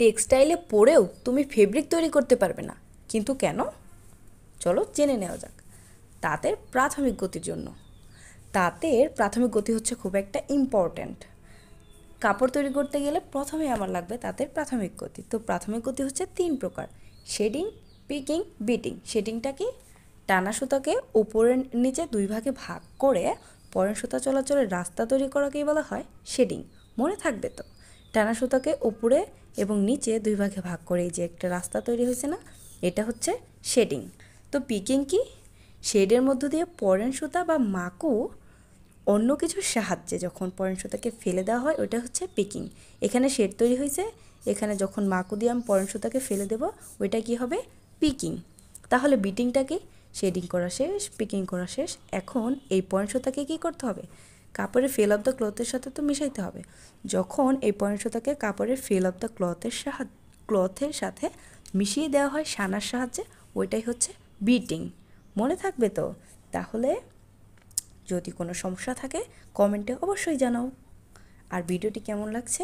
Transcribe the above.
টেক্সটাইলে পরেও তুমি ফেব্রিক তৈরি করতে পারবে না, কিন্তু কেন? চলো জেনে নেওয়া যাক। তাঁতের প্রাথমিক গতির জন্য। তাঁতের প্রাথমিক গতি হচ্ছে খুব একটা ইম্পর্ট্যান্ট। কাপড় তৈরি করতে গেলে প্রথমে আমার লাগবে তাঁতের প্রাথমিক গতি। তো প্রাথমিক গতি হচ্ছে 3 প্রকার: শেডিং, পিকিং, বিটিং। শেডিংটা কি? টানা সুতাকে উপরের নিচে 2 ভাগে ভাগ করে পরের সুতা চলাচলের রাস্তা তৈরি করাকেই বলা হয় শেডিং। মনে থাকবে তো? টানা সুতাকে উপরে এবং নিচে 2 ভাগে ভাগ করে এই যে একটা রাস্তা তৈরি হয়েছে না, এটা হচ্ছে শেডিং। তো পিকিং কি? শেডের মধ্য দিয়ে পরের সুতা বা মাকু অন্য কিছুর সাহায্যে যখন পরের সুতাকে ফেলে দেওয়া হয়, ওইটা হচ্ছে পিকিং। এখানে শেড তৈরি হয়েছে, এখানে যখন মাকু দিয়ে আমি পরের সুতাকে ফেলে দেব, ওইটা কি হবে? পিকিং। তাহলে বিটিংটা কি? শেডিং করা শেষ, পিকিং করা শেষ, এখন এই পয়েন্ট সুতাকে কী করতে হবে? কাপড়ের ফেল অফ দ্য ক্লথের সাথে তো মিশাইতে হবে। যখন এই পয়েন্ট সুতাকে কাপড়ের ফেল অফ দ্য ক্লথের সাথে মিশিয়ে দেওয়া হয় সানার সাহায্যে, ওইটাই হচ্ছে বিটিং। মনে থাকবে তো? তাহলে যদি কোনো সমস্যা থাকে কমেন্টে অবশ্যই জানাও। আর ভিডিওটি কেমন লাগছে